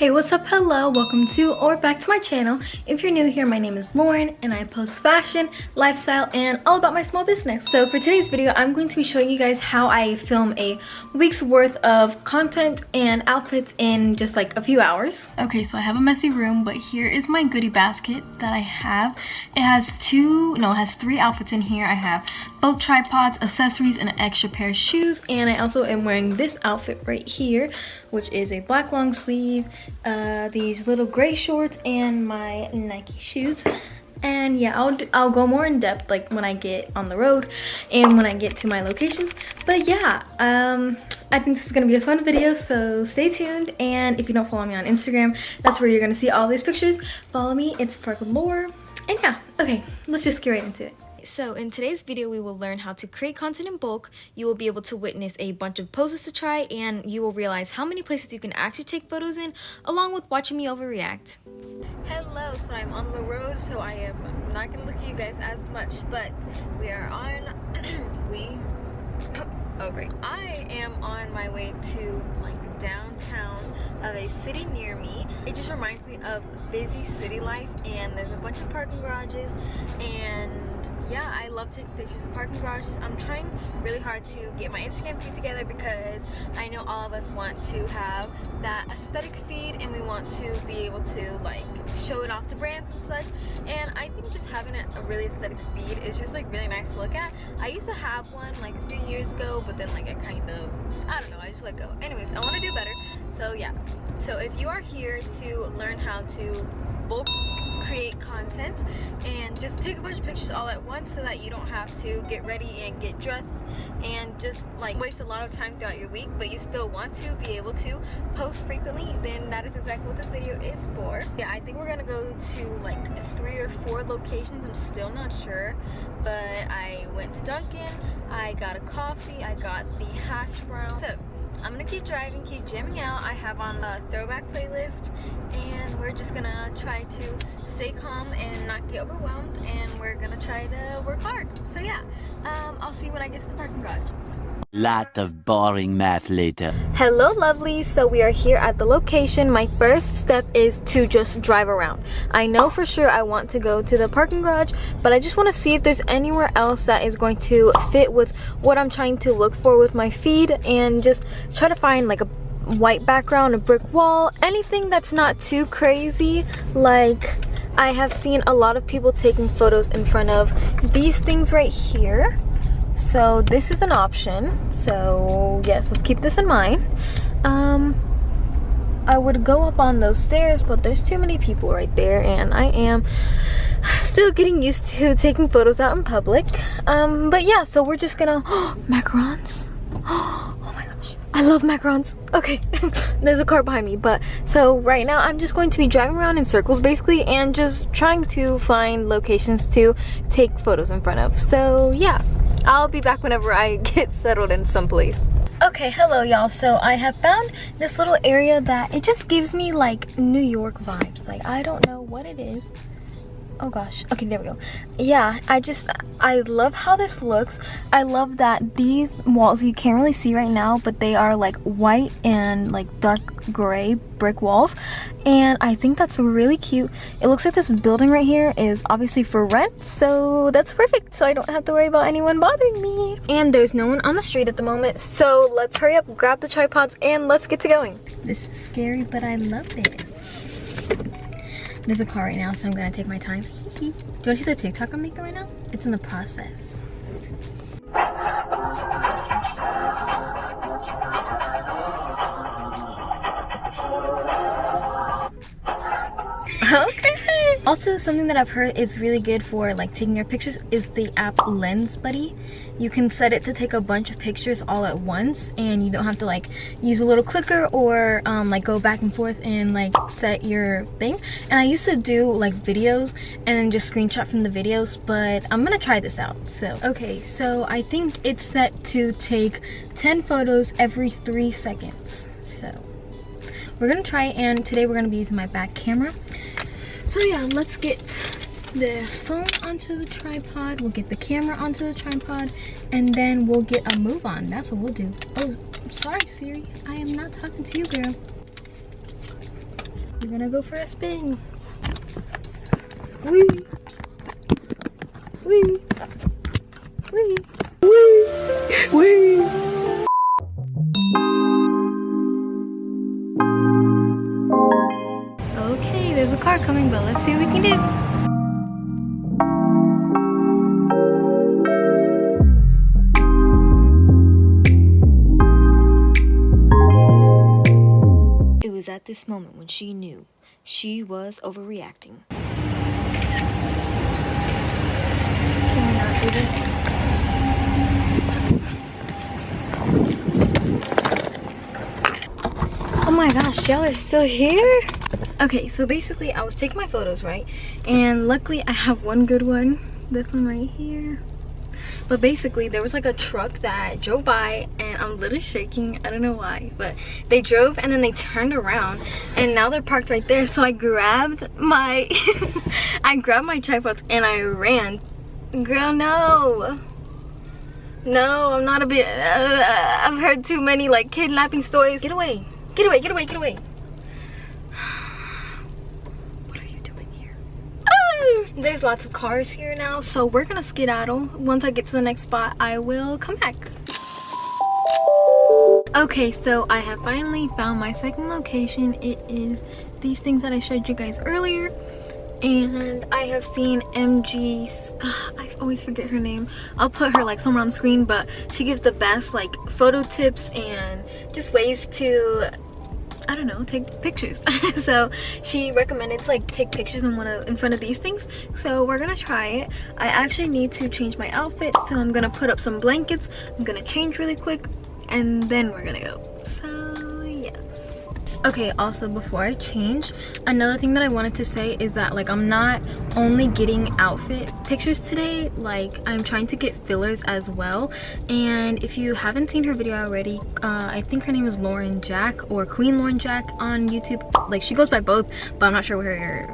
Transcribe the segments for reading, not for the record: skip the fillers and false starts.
Hey, what's up? Hello, welcome to or back to my channel. If you're new here, my name is Lauren and I post fashion, lifestyle, and all about my small business. So for today's video, I'm going to be showing you guys how I film a week's worth of content and outfits in just like a few hours. Okay, so I have a messy room, but here is my goodie basket that I have. It has three outfits in here. I have both tripods, accessories, and an extra pair of shoes, and I also am wearing this outfit right here, which is a black long sleeve, these little gray shorts, and my Nike shoes. And yeah, I'll go more in depth like when I get on the road and when I get to my location. But yeah, I think this is gonna be a fun video, so stay tuned. And if you don't follow me on Instagram, that's where you're gonna see all these pictures. Follow me, it's laur. And yeah, okay, let's just get right into it. So in today's video, we will learn how to create content in bulk. You will be able to witness a bunch of poses to try, and you will realize how many places you can actually take photos in, along with watching me overreact. Hello, so I'm on the road, so I am not gonna look at you guys as much, but we are on, oh great. I am on my way to like downtown of a city near me. It just reminds me of busy city life, and there's a bunch of parking garages, and yeah, I love taking pictures of parking garages. I'm trying really hard to get my Instagram feed together because I know all of us want to have that aesthetic feed, and we want to be able to like show it off to brands and such. And I think just having a really aesthetic feed is just like really nice to look at. I used to have one like a few years ago, but then like I don't know, I just let go. Anyways, I want to do better. So yeah, so if you are here to learn how to bulk create content and just take a bunch of pictures all at once so that you don't have to get ready and get dressed and just like waste a lot of time throughout your week, but you still want to be able to post frequently, then that is exactly what this video is for. Yeah, I think we're gonna go to like 3 or 4 locations. I'm still not sure, but I went to Dunkin', I got a coffee, I got the hash brown. So I'm gonna keep driving, keep jamming out. I have on a throwback playlist, and we're just gonna try to stay calm and not get overwhelmed, and we're gonna try to work hard. So yeah, I'll see you when I get to the parking garage. Lot of boring math later. Hello lovelies, so we are here at the location. My first step is to just drive around. I know for sure I want to go to the parking garage, but I just want to see if there's anywhere else that is going to fit with what I'm trying to look for with my feed, and just try to find like a white background, a brick wall, anything that's not too crazy. Like I have seen a lot of people taking photos in front of these things right here. So this is an option, so yes, let's keep this in mind. I would go up on those stairs, but there's too many people right there, and I am still getting used to taking photos out in public. But yeah, so we're just gonna macarons. Oh my gosh, I love macarons. Okay, there's a car behind me, but so right now I'm just going to be driving around in circles basically, and just trying to find locations to take photos in front of. So yeah, I'll be back whenever I get settled in someplace. Okay, hello y'all. So I have found this little area that it just gives me like New York vibes. Like I don't know what it is. Oh gosh, okay, there we go. Yeah, I love how this looks. I love that these walls, you can't really see right now, but they are like white and like dark gray brick walls, and I think that's really cute. It looks like this building right here is obviously for rent, so that's perfect, so I don't have to worry about anyone bothering me. And there's no one on the street at the moment, so let's hurry up, grab the tripods, and let's get to going. This is scary, but I love it. There's a car right now, so I'm gonna take my time. Do you want to see the TikTok I'm making right now? It's in the process. Okay. Also, something that I've heard is really good for like taking your pictures is the app Lens Buddy. You can set it to take a bunch of pictures all at once, and you don't have to like use a little clicker or like go back and forth and like set your thing. And I used to do like videos and then just screenshot from the videos, but I'm gonna try this out. So okay, so I think it's set to take 10 photos every 3 seconds. So we're gonna try, and today we're gonna be using my back camera. So yeah, let's get the phone onto the tripod, we'll get the camera onto the tripod, and then we'll get a move on. That's what we'll do. Oh, sorry Siri, I am not talking to you, girl. We're gonna go for a spin. Wee. Wee. Wee. Wee. Wee. Okay, there's a car coming, but let's see what we can do. It was at this moment when she knew she was overreacting. Can we not do this? Oh my gosh, y'all are still here? Okay, so basically I was taking my photos, right? And luckily I have one good one. This one right here. But basically there was like a truck that drove by and I'm literally shaking. I don't know why, but they drove and then they turned around and now they're parked right there. So I grabbed my I grabbed my tripods and I ran. Girl, no. No, I'm not a bit I've heard too many like kidnapping stories. Get away. Get away, get away, get away. What are you doing here? There's lots of cars here now, so we're gonna skedaddle. Once I get to the next spot, I will come back. Okay, so I have finally found my second location. It is these things that I showed you guys earlier. And I have seen MG's, I always forget her name. I'll put her like somewhere on the screen, but she gives the best like photo tips and just ways to, I don't know, take pictures. So she recommended to like take pictures in front of these things. So we're gonna try it. I actually need to change my outfit, so I'm gonna put up some blankets. I'm gonna change really quick and then we're gonna go. So yes. Okay, also before I change, another thing that I wanted to say is that like I'm not only getting outfit pictures today, like I'm trying to get fillers as well. And if you haven't seen her video already, I think her name is Lauren Jack or Queen Lauren Jack on YouTube. Like she goes by both, but I'm not sure what her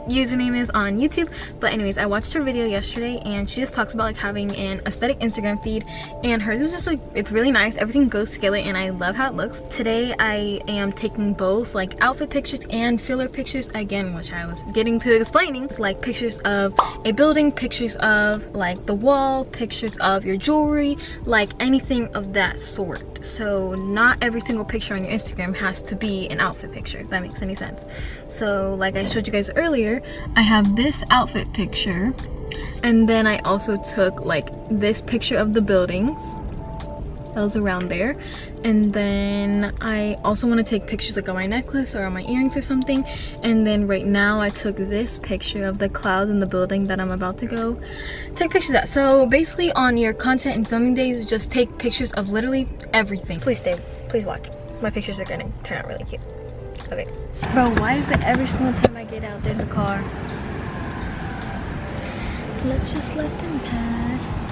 username is on YouTube. But anyways, I watched her video yesterday and she just talks about like having an aesthetic Instagram feed, and hers is just like, it's really nice, everything goes together and I love how it looks. Today I am taking both like outfit pictures and filler pictures again, which I was getting to explaining. It's like pictures of a building, pictures of like the wall, pictures of your jewelry, like anything of that sort. So not every single picture on your Instagram has to be an outfit picture, if that makes any sense. So like I showed you guys earlier, I have this outfit picture, and then I also took like this picture of the buildings that was around there, and then I also want to take pictures like on my necklace or on my earrings or something. And then right now I took this picture of the clouds in the building that I'm about to go take pictures at. So basically on your content and filming days, just take pictures of literally everything. Please stay, please watch. My pictures are gonna turn out really cute. Okay. Bro, why is it every single time I get out there's a car? Let's just let them pass.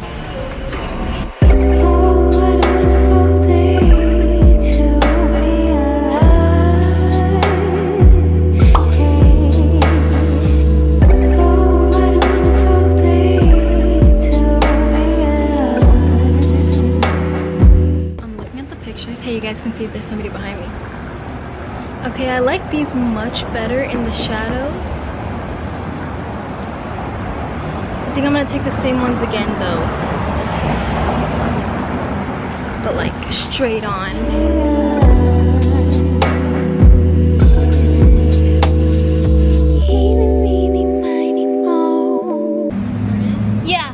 I'm looking at the pictures. Hey, you guys can see if there's somebody behind me. Okay, I like these much better in the shadows. I think I'm gonna take the same ones again though. But like straight on. Yeah.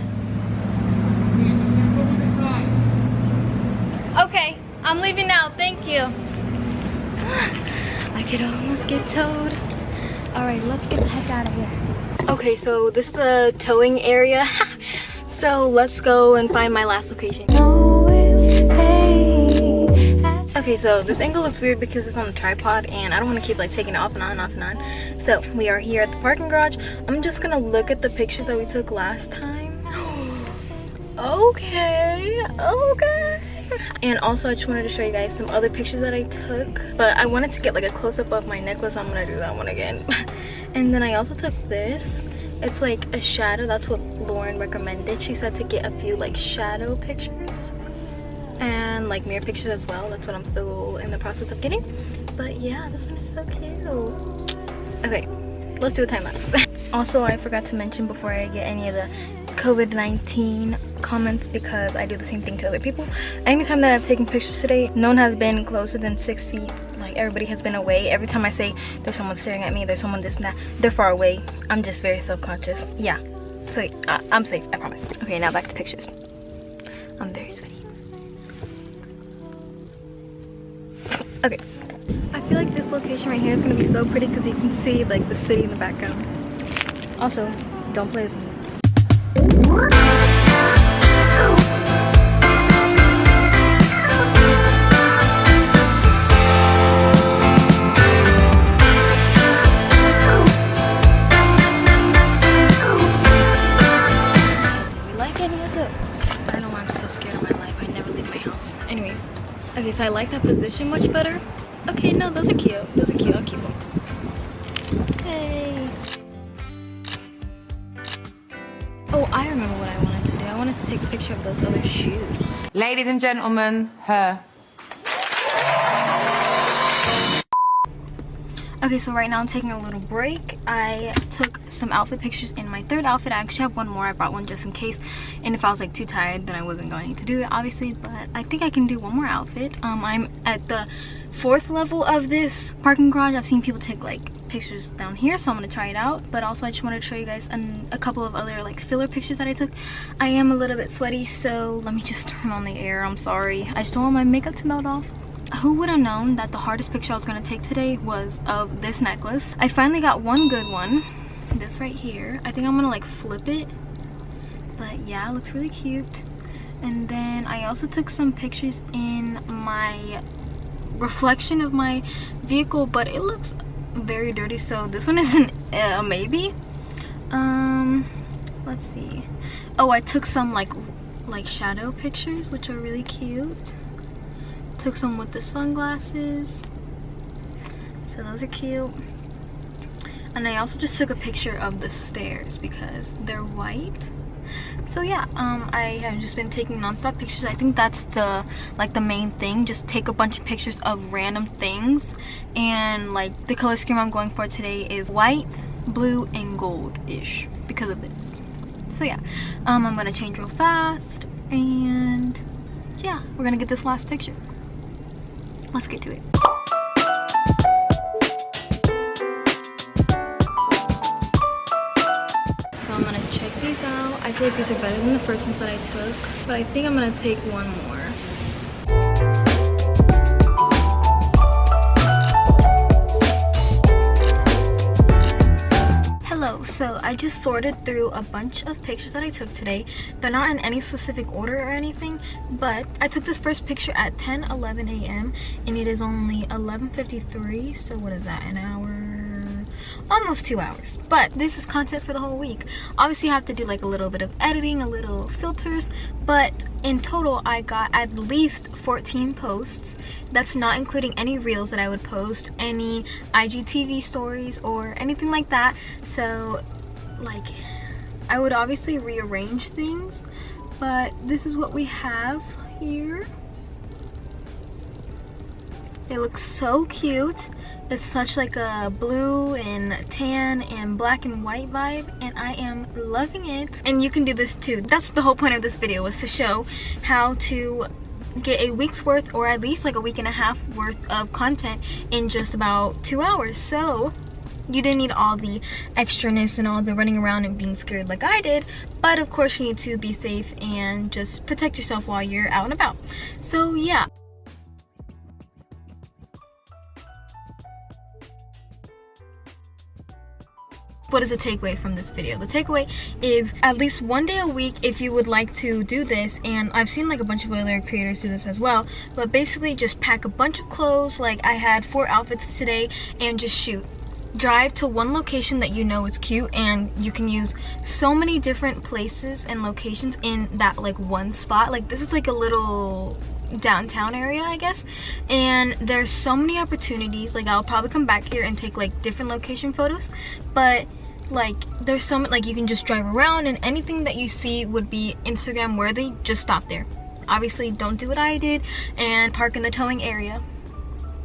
Okay, I'm leaving now, thank you. I could almost get towed. Alright, let's get the heck out of here. Okay, so this is the towing area. So let's go and find my last location. Okay, so this angle looks weird because it's on a tripod and I don't want to keep like taking it off and on, off and on. So we are here at the parking garage. I'm just gonna look at the pictures that we took last time. Okay, okay. And also I just wanted to show you guys some other pictures that I took, but I wanted to get like a close-up of my necklace. I'm gonna do that one again. And then I also took this. It's like a shadow. That's what Lauren recommended. She said to get a few like shadow pictures. And and like mirror pictures as well. That's what I'm still in the process of getting. But yeah, this one is so cute. Okay, let's do a time lapse. Also, I forgot to mention before I get any of the COVID-19 comments, because I do the same thing to other people. Anytime that I've taken pictures today, no one has been closer than 6 feet. Like, everybody has been away. Every time I say there's someone staring at me, there's someone this and that, they're far away. I'm just very self-conscious. Yeah, so I'm safe, I promise. Okay, now back to pictures. I'm very sweaty. Okay, I feel like this location right here is gonna be so pretty because you can see like the city in the background. Also, don't play with me. Okay, so I like that position much better. Okay, no, those are cute. Those are cute. I'll keep them. Hey. Oh, I remember what I wanted to do. I wanted to take a picture of those other shoes. Ladies and gentlemen, her. Okay, so right now I'm taking a little break. I took some outfit pictures in my third outfit. I actually have one more. I brought one just in case. And if I was like too tired, then I wasn't going to do it, obviously. But I think I can do one more outfit. I'm at the 4th level of this parking garage. I've seen people take like pictures down here, so I'm gonna try it out. But also I just wanted to show you guys a couple of other like filler pictures that I took. I am a little bit sweaty, so let me just turn on the air. I'm sorry. I just don't want my makeup to melt off. Who would have known that the hardest picture I was going to take today was of this necklace. I finally got one good one. This right here. I think I'm going to like flip it. But yeah, it looks really cute. And then I also took some pictures in my reflection of my vehicle, but it looks very dirty, so this one isn't a maybe. Let's see. Oh, I took some like shadow pictures, which are really cute. Took some with the sunglasses, so those are cute. And I also just took a picture of the stairs because they're white. So yeah, I have just been taking non-stop pictures. I think that's the main thing. Just take a bunch of pictures of random things. And like the color scheme I'm going for today is white, blue, and gold-ish because of this. So yeah, I'm gonna change real fast, and yeah, we're gonna get this last picture. Let's get to it. So I'm gonna check these out. I feel like these are better than the first ones that I took, but I think I'm gonna take one more. Hello, so I just sorted through a bunch of pictures that I took today. They're not in any specific order or anything, but I took this first picture at 10:11 a.m. and it is only 11:53, so what is that, an hour? Almost 2 hours. But this is content for the whole week. Obviously I have to do like a little bit of editing, a little filters, but in total I got at least 14 posts. That's not including any reels that I would post, any IGTV stories or anything like that. So like I would obviously rearrange things, but this is what we have here. They look so cute. It's such like a blue and tan and black and white vibe, and I am loving it. And you can do this too. That's the whole point of this video, was to show how to get a week's worth, or at least like a week and a half worth of content in just about 2 hours. So you didn't need all the extraness and all the running around and being scared like I did, but of course you need to be safe and just protect yourself while you're out and about. So yeah. What is the takeaway from this video? The takeaway is at least one day a week if you would like to do this, and I've seen like a bunch of other creators do this as well, but basically just pack a bunch of clothes. Like I had 4 outfits today, and just shoot. Drive to one location that you know is cute, and you can use so many different places and locations in that like one spot. Like this is like a little downtown area, I guess, and there's so many opportunities. Like I'll probably come back here and take like different location photos, but like there's so much, like you can just drive around and anything that you see would be Instagram worthy, just stop there Obviously, don't do what I did and park in the towing area.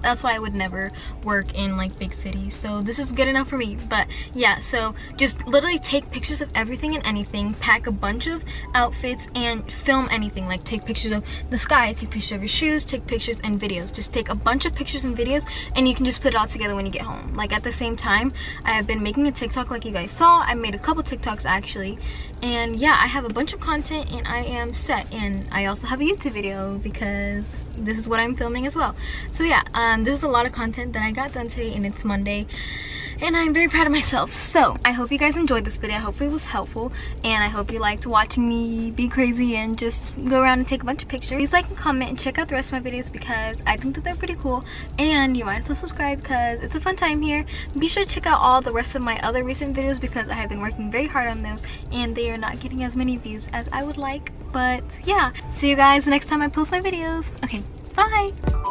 That's why I would never work in like big cities. So this is good enough for me. But yeah, so just literally take pictures of everything and anything, pack a bunch of outfits, and film anything. Like take pictures of the sky, take pictures of your shoes, take pictures and videos. Just take a bunch of pictures and videos, and you can just put it all together when you get home. Like at the same time, I have been making a TikTok like you guys saw. I made a couple TikToks actually. And yeah, I have a bunch of content and I am set. And I also have a YouTube video because this is what I'm filming as well. So yeah, this is a lot of content that I got done today, and it's Monday, and I'm very proud of myself. So I hope you guys enjoyed this video. I hope it was helpful, and I hope you liked watching me be crazy and just go around and take a bunch of pictures. Please like and comment and check out the rest of my videos because I think that they're pretty cool, and you might as well subscribe because it's a fun time here. Be sure to check out all the rest of my other recent videos because I have been working very hard on those, and they are not getting as many views as I would like. But yeah, see you guys next time I post my videos. Okay, bye!